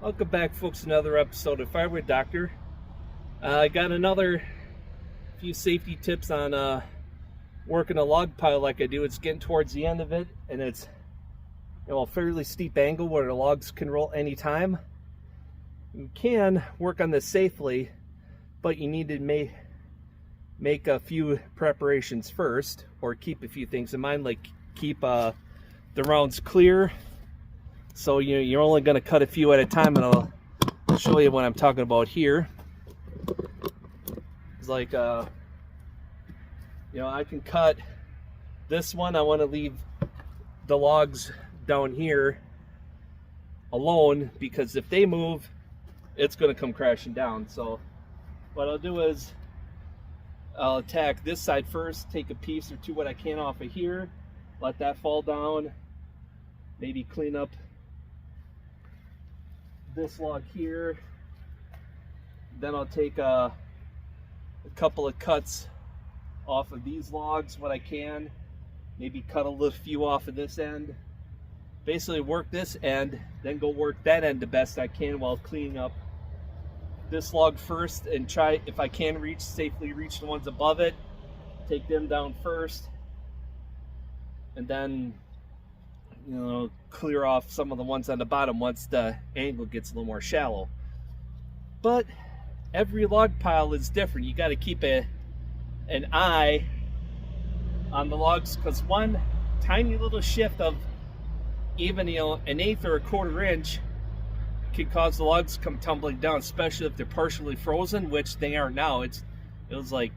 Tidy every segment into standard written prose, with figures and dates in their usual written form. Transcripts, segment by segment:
Welcome back, folks, another episode of Firewood Doctor. I got another few safety tips on working a log pile like I do. It's getting towards the end of it, and it's a fairly steep angle where the logs can roll anytime. You can work on this safely, but you need to make a few preparations first, or keep a few things in mind, like keep the rounds clear. So you're only going to cut a few at a time, and I'll show you what I'm talking about here. It's like, I can cut this one. I want to leave the logs down here alone, because if they move, it's going to come crashing down. So what I'll do is I'll attack this side first, take a piece or two what I can off of here, let that fall down, maybe clean up this log here. Then I'll take a couple of cuts off of these logs, what I can, maybe cut a little few off of this end, basically work this end, then go work that end the best I can while cleaning up this log first, and try, if I can, safely reach the ones above it, take them down first, and then clear off some of the ones on the bottom once the angle gets a little more shallow. But every log pile is different. You got to keep an eye on the logs, because one tiny little shift of even an eighth or a quarter inch can cause the logs to come tumbling down, especially if they're partially frozen, which they are now. It was like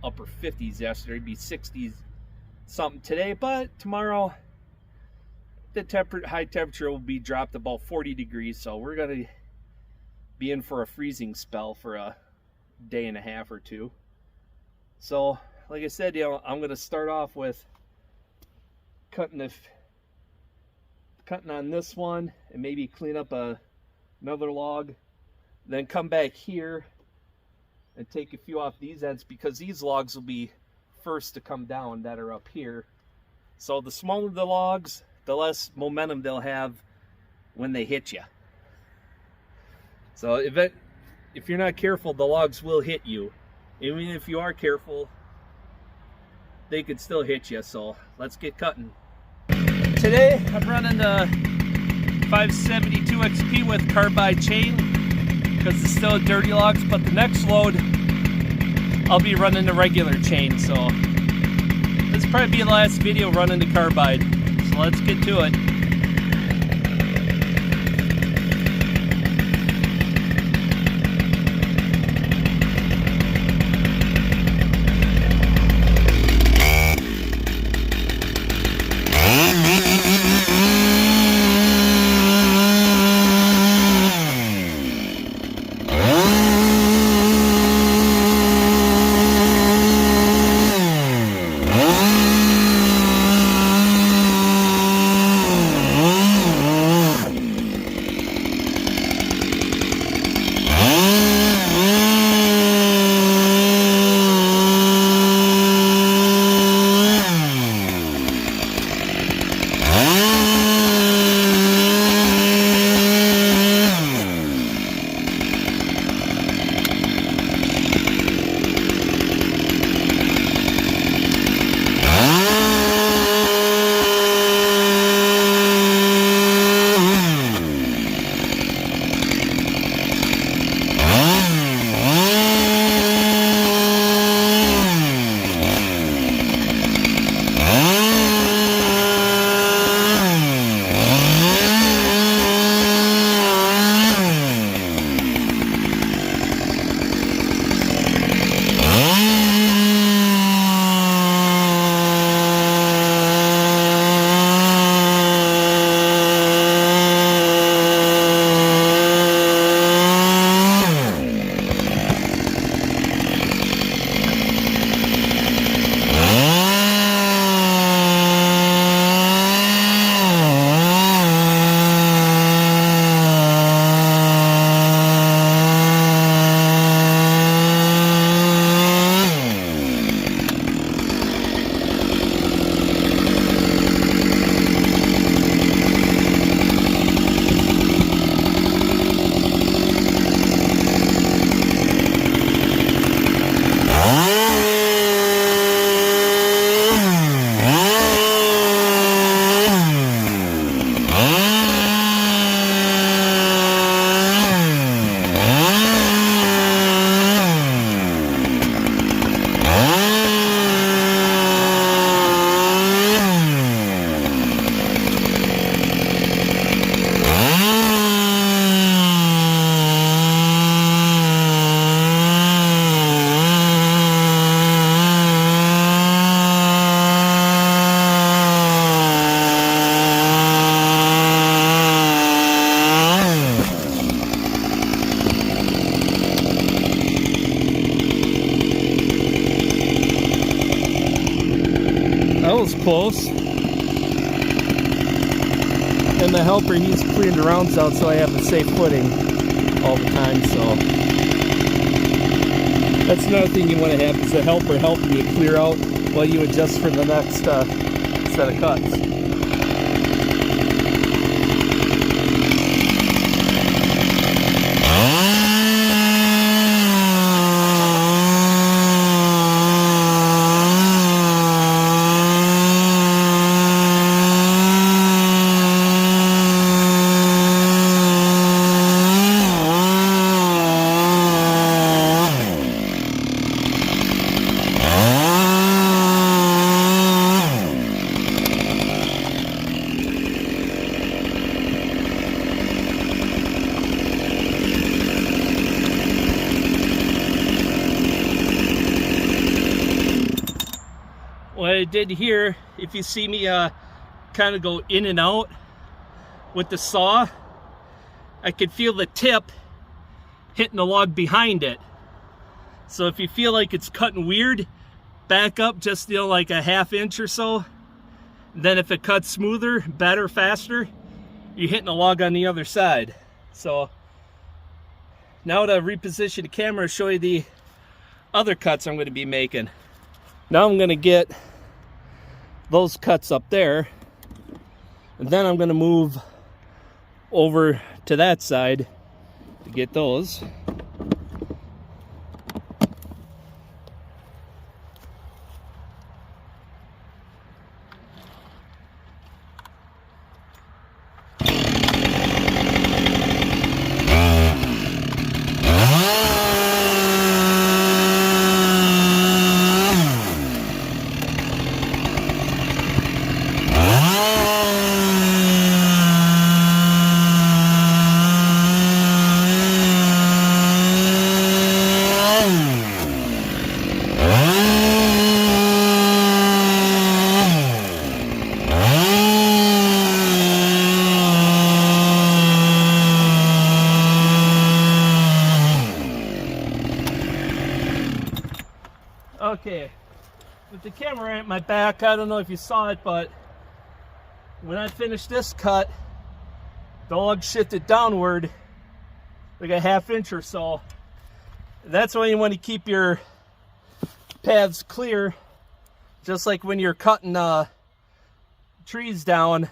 upper 50s yesterday, it'd be 60s something today, but tomorrow the high temperature will be dropped about 40 degrees, so we're going to be in for a freezing spell for a day and a half or two. So, like I said, I'm going to start off with cutting on this one, and maybe clean up another log, then come back here and take a few off these ends, because these logs will be first to come down that are up here. So the smaller the logs, the less momentum they'll have when they hit you. So if you're not careful, the logs will hit you. Even if you are careful, they could still hit you. So let's get cutting. Today I'm running the 572 XP with carbide chain, because it's still dirty logs, but the next load I'll be running the regular chain. So this will probably be the last video running the carbide. So let's get to it. close. And the helper, he's clearing the rounds out so I have a safe footing all the time. So that's another thing you want to have, is the helper helping you clear out while you adjust for the next set of cuts. What I did here, if you see me kind of go in and out with the saw, I could feel the tip hitting the log behind it. So if you feel like it's cutting weird, back up just, you know, like a ½ inch or so. Then if it cuts smoother, better, faster, you're hitting the log on the other side. So now to reposition the camera, show you the other cuts I'm going to be making. Now I'm going to get those cuts up there, and then I'm going to move over to that side to get those. Okay, with the camera at my back, I don't know if you saw it, but when I finished this cut, the log shifted downward like a ½ inch or so. That's why you want to keep your paths clear, just like when you're cutting trees down,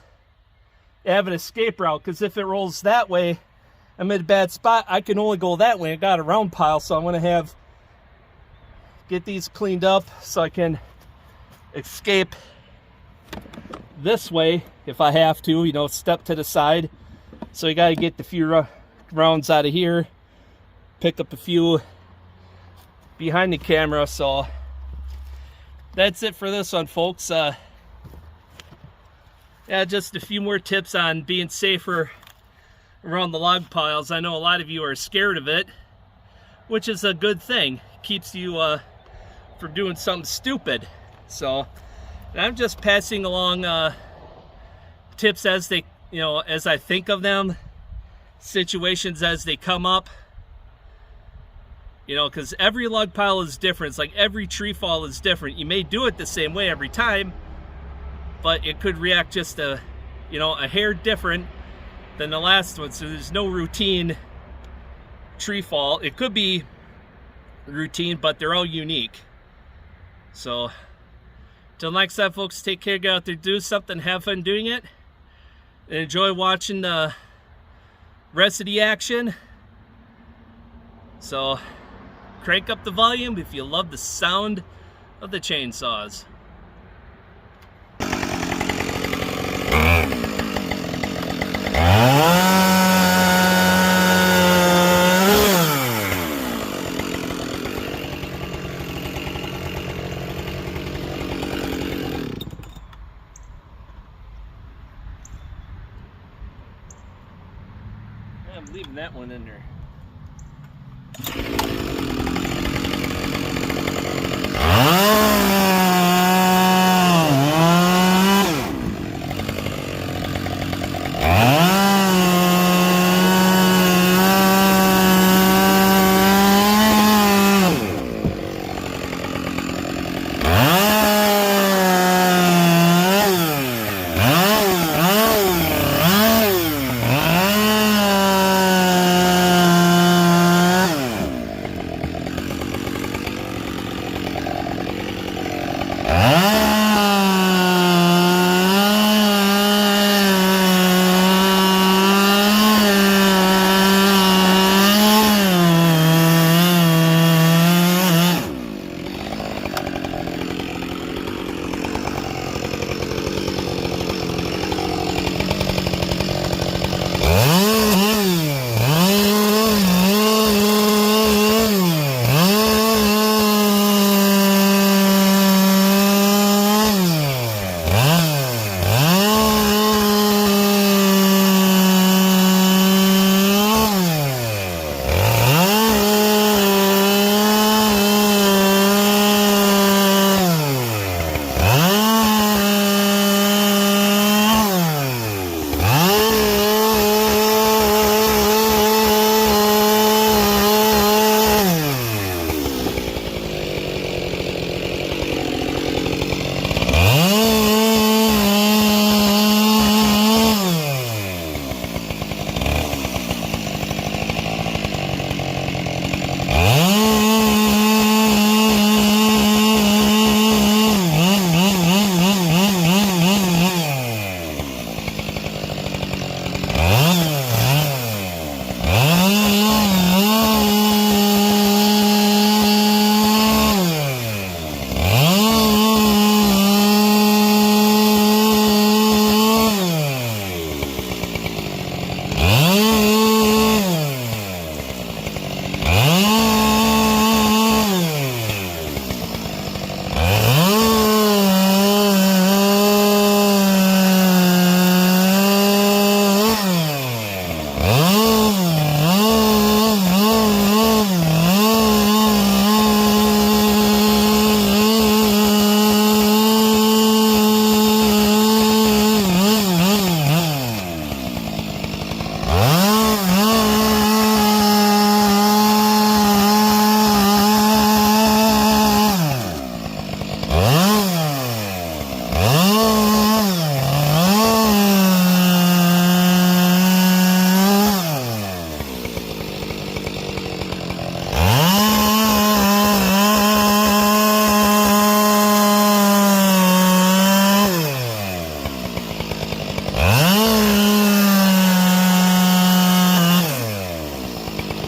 you have an escape route, because if it rolls that way, I'm in a bad spot. I can only go that way. I got a round pile, so I'm going to get these cleaned up so I can escape this way if I have to, you know, step to the side. So you got to get the few rounds out of here, pick up a few behind the camera. So that's it for this one, folks. Yeah, just a few more tips on being safer around the log piles. I know a lot of you are scared of it, which is a good thing. Keeps you from doing something stupid. So I'm just passing along tips as they, you know, as I think of them, situations as they come up, you know, because every log pile is different. It's like every tree fall is different. You may do it the same way every time, but it could react just a, you know, a hair different than the last one. So there's no routine tree fall. It could be routine, but they're all unique. So till next time, folks, take care, get out there, do something, have fun doing it, and enjoy watching the rest of the action. So crank up the volume if you love the sound of the chainsaws. I'm leaving that one in there.